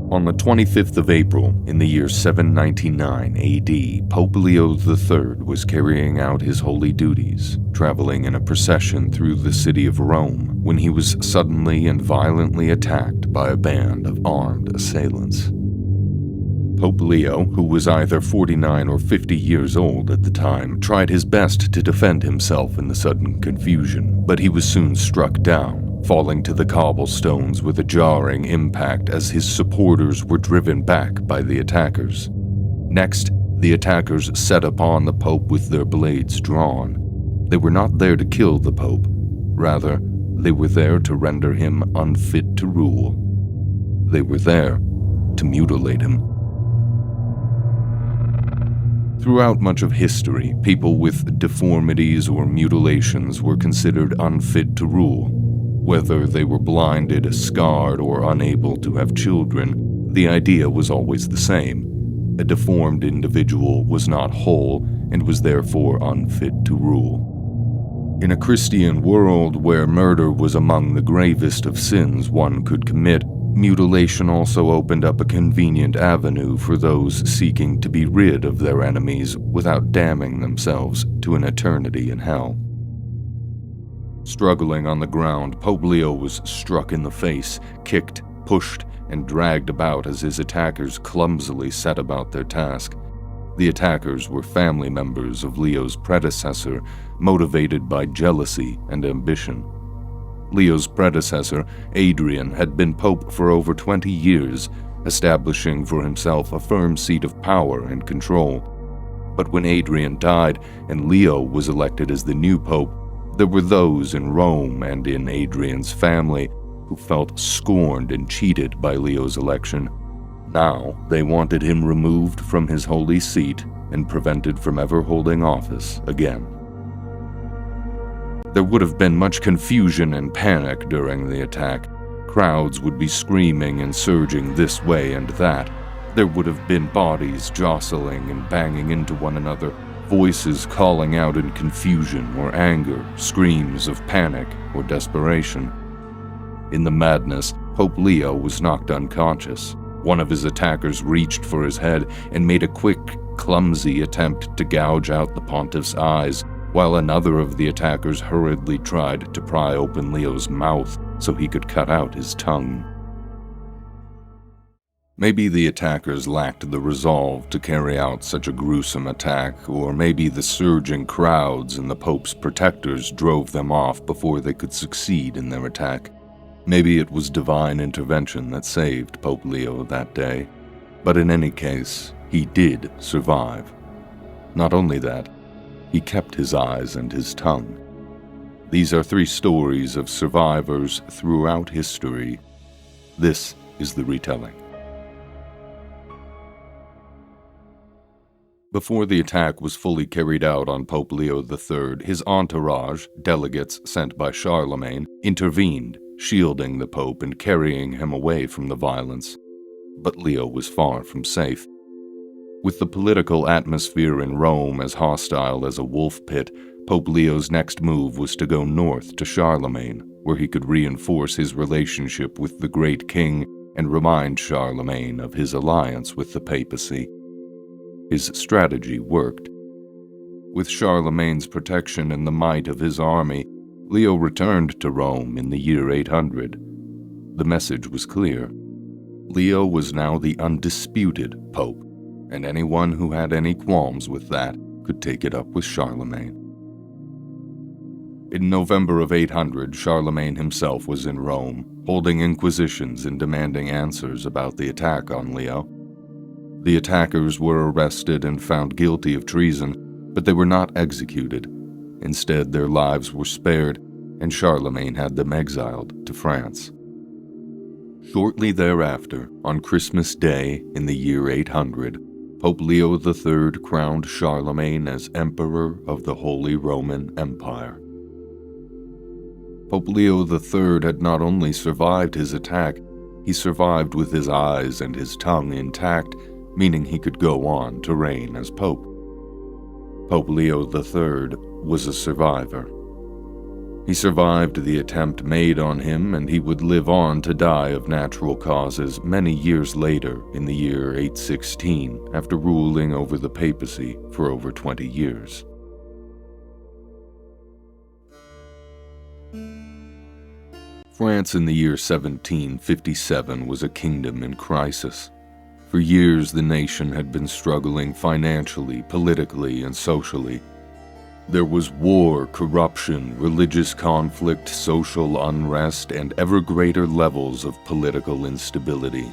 On the 25th of April, in the year 799 AD, Pope Leo III was carrying out his holy duties, traveling in a procession through the city of Rome, when he was suddenly and violently attacked by a band of armed assailants. Pope Leo, who was either 49 or 50 years old at the time, tried his best to defend himself in the sudden confusion, but he was soon struck down, falling to the cobblestones with a jarring impact as his supporters were driven back by the attackers. Next, the attackers set upon the Pope with their blades drawn. They were not there to kill the Pope. Rather, they were there to render him unfit to rule. They were there to mutilate him. Throughout much of history, people with deformities or mutilations were considered unfit to rule. Whether they were blinded, scarred, or unable to have children, the idea was always the same. A deformed individual was not whole and was therefore unfit to rule. In a Christian world where murder was among the gravest of sins one could commit, mutilation also opened up a convenient avenue for those seeking to be rid of their enemies without damning themselves to an eternity in hell. Struggling on the ground, Pope Leo was struck in the face, kicked, pushed, and dragged about as his attackers clumsily set about their task. The attackers were family members of Leo's predecessor, motivated by jealousy and ambition. Leo's predecessor, Adrian, had been pope for over 20 years, establishing for himself a firm seat of power and control. But when Adrian died and Leo was elected as the new pope, there were those in Rome and in Adrian's family who felt scorned and cheated by Leo's election. Now they wanted him removed from his holy seat and prevented from ever holding office again. There would have been much confusion and panic during the attack. Crowds would be screaming and surging this way and that. There would have been bodies jostling and banging into one another, voices calling out in confusion or anger, screams of panic or desperation. In the madness, Pope Leo was knocked unconscious. One of his attackers reached for his head and made a quick, clumsy attempt to gouge out the pontiff's eyes, while another of the attackers hurriedly tried to pry open Leo's mouth so he could cut out his tongue. Maybe the attackers lacked the resolve to carry out such a gruesome attack, or maybe the surging crowds and the Pope's protectors drove them off before they could succeed in their attack. Maybe it was divine intervention that saved Pope Leo that day. But in any case, he did survive. Not only that, he kept his eyes and his tongue. These are 3 stories of survivors throughout history. This is the retelling. Before the attack was fully carried out on Pope Leo III, his entourage, delegates sent by Charlemagne, intervened, shielding the Pope and carrying him away from the violence. But Leo was far from safe. With the political atmosphere in Rome as hostile as a wolf pit, Pope Leo's next move was to go north to Charlemagne, where he could reinforce his relationship with the great king and remind Charlemagne of his alliance with the papacy. His strategy worked. With Charlemagne's protection and the might of his army, Leo returned to Rome in the year 800. The message was clear. Leo was now the undisputed pope, and anyone who had any qualms with that could take it up with Charlemagne. In November of 800, Charlemagne himself was in Rome, holding inquisitions and demanding answers about the attack on Leo. The attackers were arrested and found guilty of treason, but they were not executed. Instead, their lives were spared, and Charlemagne had them exiled to France. Shortly thereafter, on Christmas Day in the year 800, Pope Leo III crowned Charlemagne as Emperor of the Holy Roman Empire. Pope Leo III had not only survived his attack, he survived with his eyes and his tongue intact, meaning he could go on to reign as Pope. Pope Leo III was a survivor. He survived the attempt made on him, and he would live on to die of natural causes many years later in the year 816, after ruling over the papacy for over 20 years. France in the year 1757 was a kingdom in crisis. For years, the nation had been struggling financially, politically, and socially. There was war, corruption, religious conflict, social unrest, and ever greater levels of political instability.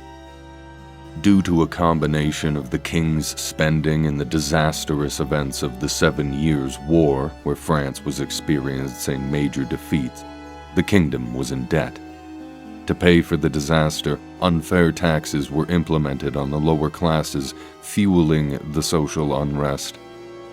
Due to a combination of the king's spending and the disastrous events of the 7 Years' War, where France was experiencing major defeats, the kingdom was in debt. To pay for the disaster, unfair taxes were implemented on the lower classes, fueling the social unrest.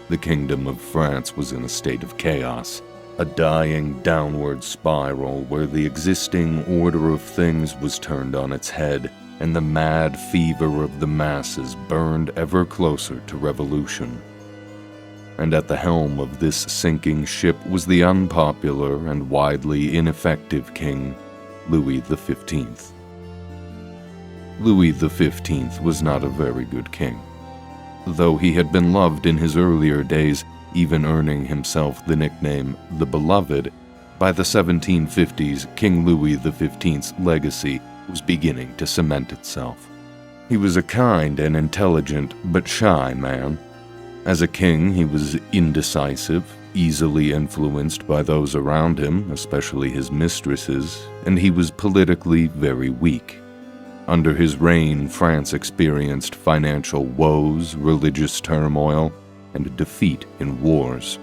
The Kingdom of France was in a state of chaos, a dying downward spiral where the existing order of things was turned on its head, and the mad fever of the masses burned ever closer to revolution. And at the helm of this sinking ship was the unpopular and widely ineffective king, Louis XV. Louis XV was not a very good king. Though he had been loved in his earlier days, even earning himself the nickname the Beloved, by the 1750s, King Louis XV's legacy was beginning to cement itself. He was a kind and intelligent but shy man. As a king, he was indecisive, easily influenced by those around him, especially his mistresses, and he was politically very weak. Under his reign, France experienced financial woes, religious turmoil, and defeat in wars.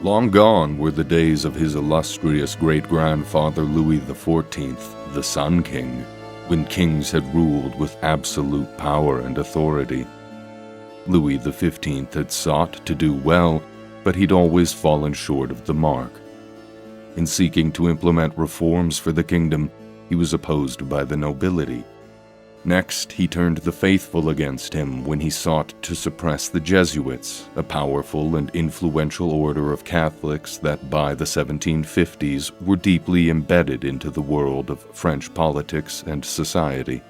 Long gone were the days of his illustrious great-grandfather Louis XIV, the Sun King, when kings had ruled with absolute power and authority. Louis XV had sought to do well, but he'd always fallen short of the mark. In seeking to implement reforms for the kingdom, he was opposed by the nobility. Next, he turned the faithful against him when he sought to suppress the Jesuits, a powerful and influential order of Catholics that by the 1750s were deeply embedded into the world of French politics and society.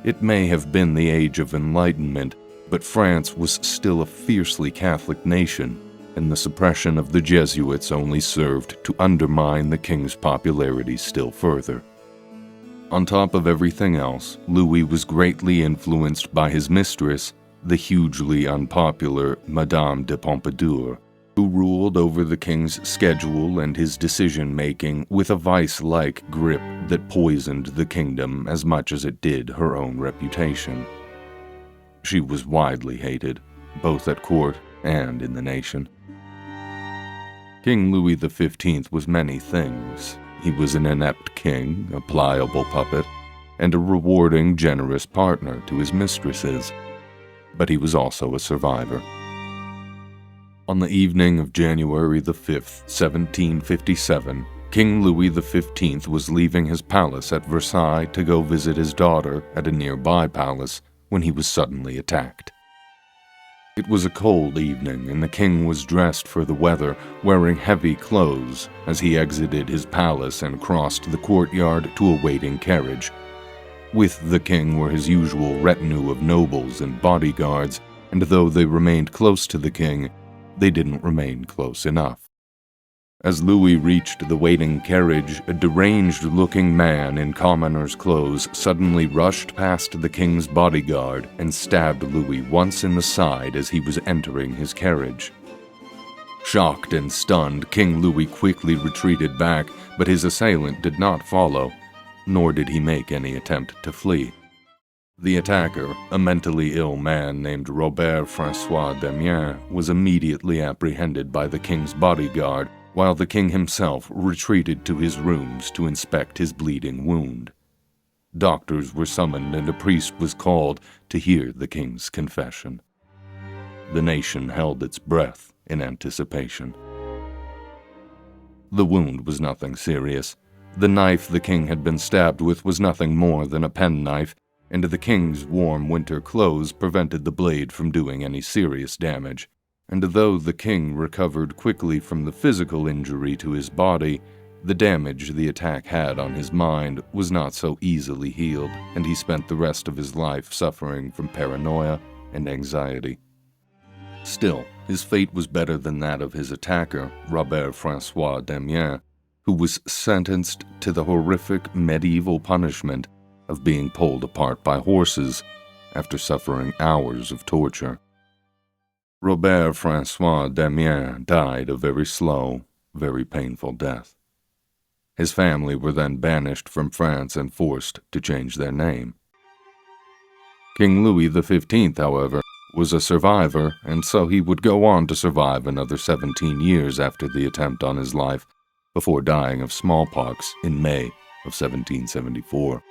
It may have been the Age of Enlightenment, but France was still a fiercely Catholic nation, and the suppression of the Jesuits only served to undermine the king's popularity still further. On top of everything else, Louis was greatly influenced by his mistress, the hugely unpopular Madame de Pompadour, who ruled over the king's schedule and his decision-making with a vice-like grip that poisoned the kingdom as much as it did her own reputation. She was widely hated, both at court and in the nation. King Louis XV was many things. He was an inept king, a pliable puppet, and a rewarding, generous partner to his mistresses. But he was also a survivor. On the evening of January the 5th, 1757, King Louis XV was leaving his palace at Versailles to go visit his daughter at a nearby palace when he was suddenly attacked. It was a cold evening, and the king was dressed for the weather, wearing heavy clothes as he exited his palace and crossed the courtyard to a waiting carriage. With the king were his usual retinue of nobles and bodyguards, and though they remained close to the king, they didn't remain close enough. As Louis reached the waiting carriage, a deranged-looking man in commoner's clothes suddenly rushed past the king's bodyguard and stabbed Louis once in the side as he was entering his carriage. Shocked and stunned, King Louis quickly retreated back, but his assailant did not follow, nor did he make any attempt to flee. The attacker, a mentally ill man named Robert François Damiens, was immediately apprehended by the king's bodyguard, while the king himself retreated to his rooms to inspect his bleeding wound. Doctors were summoned and a priest was called to hear the king's confession. The nation held its breath in anticipation. The wound was nothing serious. The knife the king had been stabbed with was nothing more than a penknife, and the king's warm winter clothes prevented the blade from doing any serious damage. and though the king recovered quickly from the physical injury to his body, the damage the attack had on his mind was not so easily healed, and he spent the rest of his life suffering from paranoia and anxiety. Still, his fate was better than that of his attacker, Robert François Damiens, who was sentenced to the horrific medieval punishment of being pulled apart by horses after suffering hours of torture. Robert François Damiens died a very slow, very painful death. His family were then banished from France and forced to change their name. King Louis XV, however, was a survivor, and so he would go on to survive another 17 years after the attempt on his life, before dying of smallpox in May of 1774.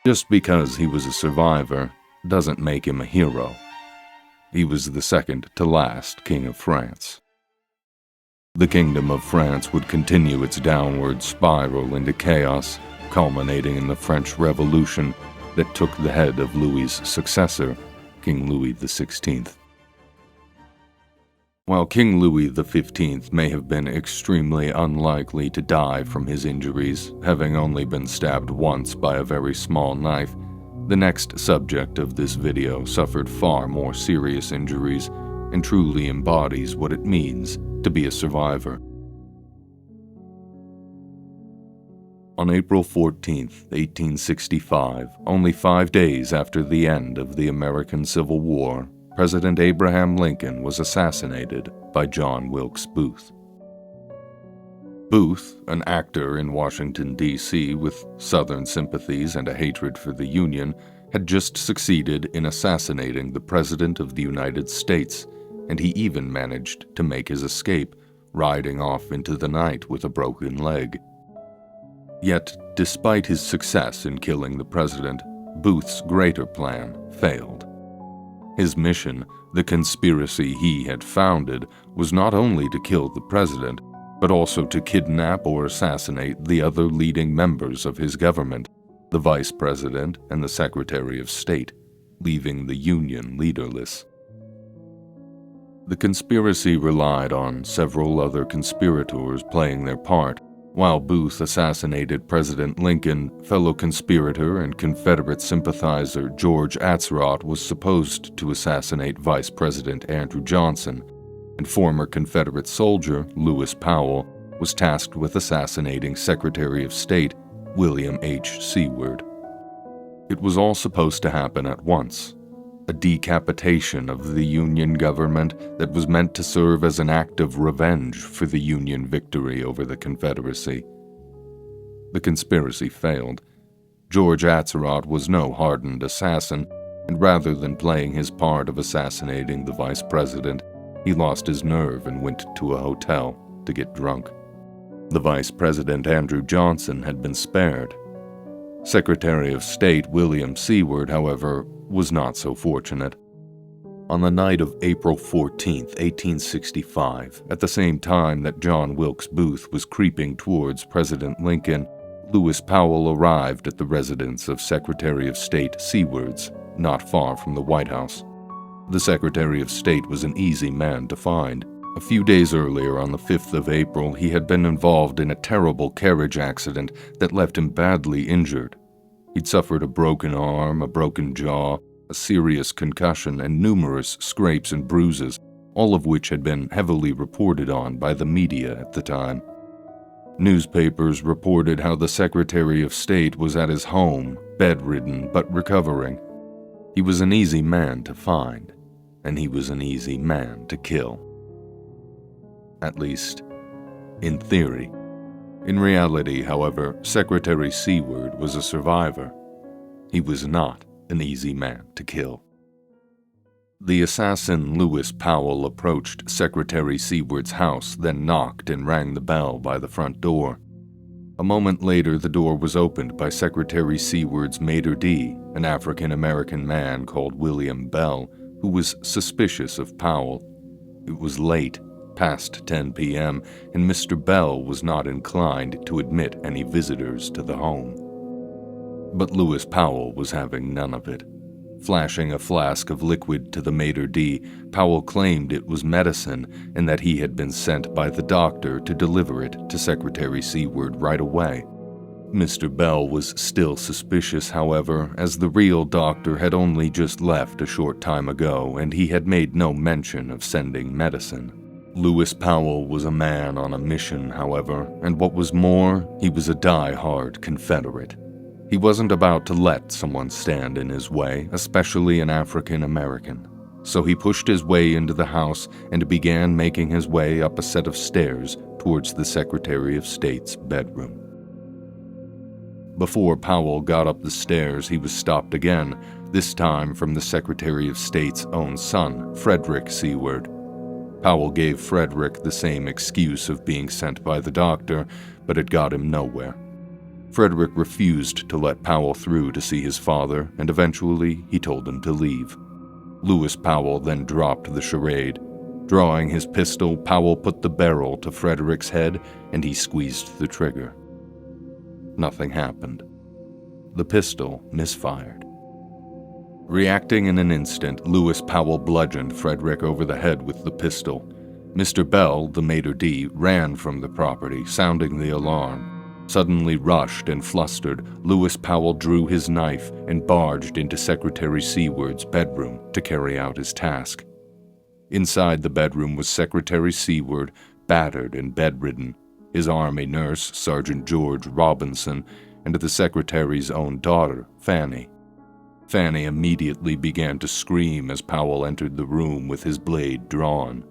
Just because he was a survivor doesn't make him a hero. He was the second to last king of France. The Kingdom of France would continue its downward spiral into chaos, culminating in the French Revolution that took the head of Louis's successor, King Louis XVI. While King Louis XV may have been extremely unlikely to die from his injuries, having only been stabbed once by a very small knife, the next subject of this video suffered far more serious injuries and truly embodies what it means to be a survivor. On April 14, 1865, only 5 days after the end of the American Civil War, President Abraham Lincoln was assassinated by John Wilkes Booth. Booth, an actor in Washington, D.C. with Southern sympathies and a hatred for the Union, had just succeeded in assassinating the President of the United States, and he even managed to make his escape, riding off into the night with a broken leg. Yet, despite his success in killing the president, Booth's greater plan failed. His mission, the conspiracy he had founded, was not only to kill the president, but also to kidnap or assassinate the other leading members of his government, the vice president and the Secretary of State, leaving the Union leaderless. The conspiracy relied on several other conspirators playing their part. While Booth assassinated President Lincoln, fellow conspirator and Confederate sympathizer George Atzerodt was supposed to assassinate Vice President Andrew Johnson, and former Confederate soldier Lewis Powell was tasked with assassinating Secretary of State William H. Seward. It was all supposed to happen at once, a decapitation of the Union government that was meant to serve as an act of revenge for the Union victory over the Confederacy. The conspiracy failed. George Atzerodt was no hardened assassin, and rather than playing his part of assassinating the vice president, he lost his nerve and went to a hotel to get drunk. The vice president, Andrew Johnson, had been spared. Secretary of State William Seward, however, was not so fortunate. On the night of April 14, 1865, at the same time that John Wilkes Booth was creeping towards President Lincoln, Lewis Powell arrived at the residence of Secretary of State Seward's, not far from the White House. The Secretary of State was an easy man to find. A few days earlier, on the 5th of April, he had been involved in a terrible carriage accident that left him badly injured. He'd suffered a broken arm, a broken jaw, a serious concussion, and numerous scrapes and bruises, all of which had been heavily reported on by the media at the time. Newspapers reported how the Secretary of State was at his home, bedridden but recovering. He was an easy man to find, and he was an easy man to kill. At least, in theory. In reality, however, Secretary Seward was a survivor. He was not an easy man to kill. The assassin Lewis Powell approached Secretary Seward's house, then knocked and rang the bell by the front door. A moment later, the door was opened by Secretary Seward's maitre d', an African-American man called William Bell, who was suspicious of Powell. It was late, past 10 p.m., and Mr. Bell was not inclined to admit any visitors to the home. But Lewis Powell was having none of it. Flashing a flask of liquid to the maitre d', Powell claimed it was medicine and that he had been sent by the doctor to deliver it to Secretary Seward right away. Mr. Bell was still suspicious, however, as the real doctor had only just left a short time ago and he had made no mention of sending medicine. Lewis Powell was a man on a mission, however, and what was more, he was a die-hard Confederate. He wasn't about to let someone stand in his way, especially an African American. So he pushed his way into the house and began making his way up a set of stairs towards the Secretary of State's bedroom. Before Powell got up the stairs, he was stopped again, this time from the Secretary of State's own son, Frederick Seward. Powell gave Frederick the same excuse of being sent by the doctor, but it got him nowhere. Frederick refused to let Powell through to see his father, and eventually he told him to leave. Lewis Powell then dropped the charade. Drawing his pistol, Powell put the barrel to Frederick's head, and he squeezed the trigger. Nothing happened. The pistol misfired. Reacting in an instant, Lewis Powell bludgeoned Frederick over the head with the pistol. Mr. Bell, the maitre d', ran from the property, sounding the alarm. Suddenly rushed and flustered, Lewis Powell drew his knife and barged into Secretary Seward's bedroom to carry out his task. Inside the bedroom was Secretary Seward, battered and bedridden, his Army nurse, Sergeant George Robinson, and the Secretary's own daughter, Fanny. Fanny immediately began to scream as Powell entered the room with his blade drawn.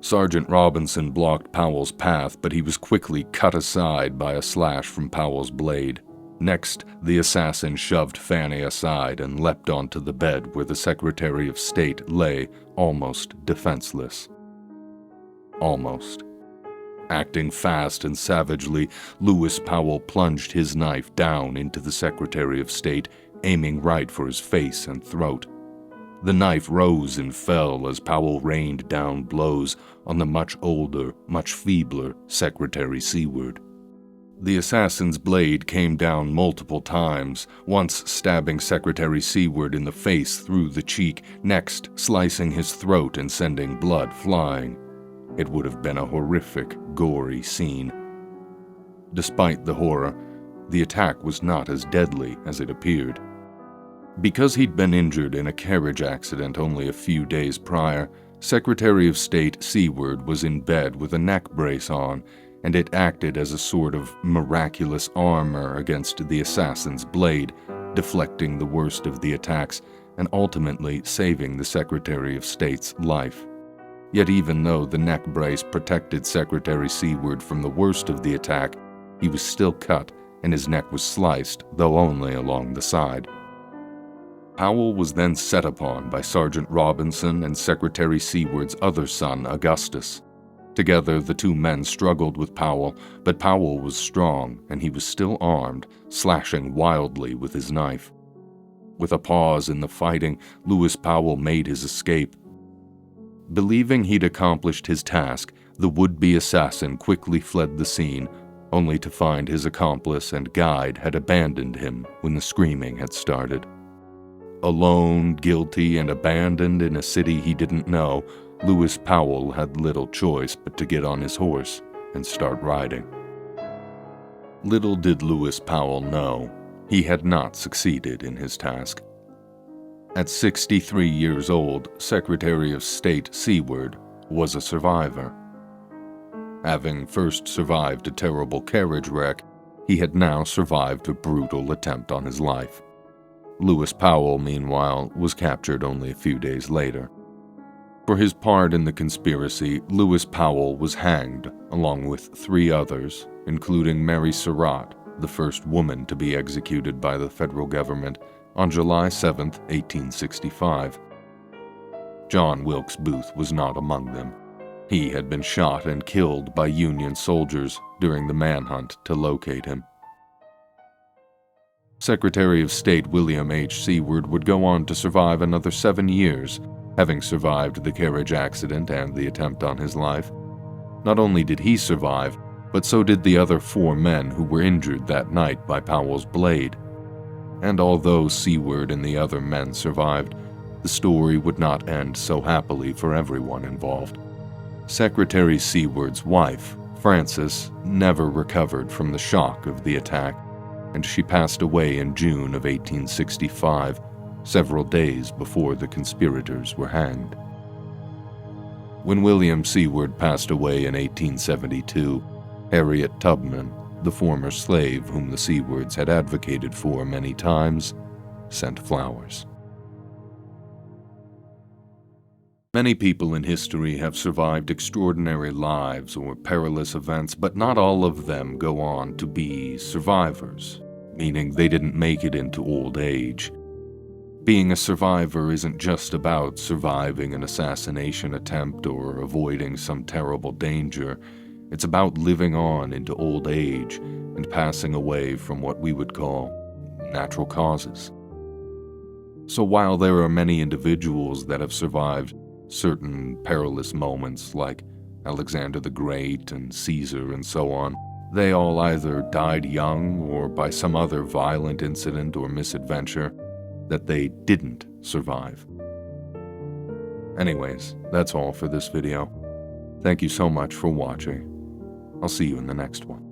Sergeant Robinson blocked Powell's path, but he was quickly cut aside by a slash from Powell's blade. Next, the assassin shoved Fanny aside and leapt onto the bed where the Secretary of State lay, almost defenseless. Almost. Acting fast and savagely, Lewis Powell plunged his knife down into the Secretary of State, aiming right for his face and throat. The knife rose and fell as Powell rained down blows on the much older, much feebler Secretary Seward. The assassin's blade came down multiple times, once stabbing Secretary Seward in the face through the cheek, next slicing his throat and sending blood flying. It would have been a horrific, gory scene. Despite the horror, the attack was not as deadly as it appeared. Because he'd been injured in a carriage accident only a few days prior, Secretary of State Seward was in bed with a neck brace on, and it acted as a sort of miraculous armor against the assassin's blade, deflecting the worst of the attacks and ultimately saving the Secretary of State's life. Yet even though the neck brace protected Secretary Seward from the worst of the attack, he was still cut and his neck was sliced, though only along the side. Powell was then set upon by Sergeant Robinson and Secretary Seward's other son, Augustus. Together, the two men struggled with Powell, but Powell was strong and he was still armed, slashing wildly with his knife. With a pause in the fighting, Lewis Powell made his escape. Believing he'd accomplished his task, the would-be assassin quickly fled the scene, only to find his accomplice and guide had abandoned him when the screaming had started. Alone, guilty, and abandoned in a city he didn't know, Lewis Powell had little choice but to get on his horse and start riding. Little did Lewis Powell know, he had not succeeded in his task. At 63 years old, Secretary of State Seward was a survivor. Having first survived a terrible carriage wreck, he had now survived a brutal attempt on his life. Lewis Powell, meanwhile, was captured only a few days later. For his part in the conspiracy, Lewis Powell was hanged, along with 3 others, including Mary Surratt, the first woman to be executed by the federal government, on July 7, 1865. John Wilkes Booth was not among them. He had been shot and killed by Union soldiers during the manhunt to locate him. Secretary of State William H. Seward would go on to survive another 7 years, having survived the carriage accident and the attempt on his life. Not only did he survive, but so did the other 4 men who were injured that night by Powell's blade. And although Seward and the other men survived, the story would not end so happily for everyone involved. Secretary Seward's wife, Frances, never recovered from the shock of the attack, and she passed away in June of 1865, several days before the conspirators were hanged. When William Seward passed away in 1872, Harriet Tubman, the former slave whom the Sewards had advocated for many times, sent flowers. Many people in history have survived extraordinary lives or perilous events, but not all of them go on to be survivors, meaning they didn't make it into old age. Being a survivor isn't just about surviving an assassination attempt or avoiding some terrible danger. It's about living on into old age and passing away from what we would call natural causes. So while there are many individuals that have survived certain perilous moments like Alexander the Great and Caesar and so on, they all either died young or by some other violent incident or misadventure that they didn't survive. Anyways, that's all for this video. Thank you so much for watching. I'll see you in the next one.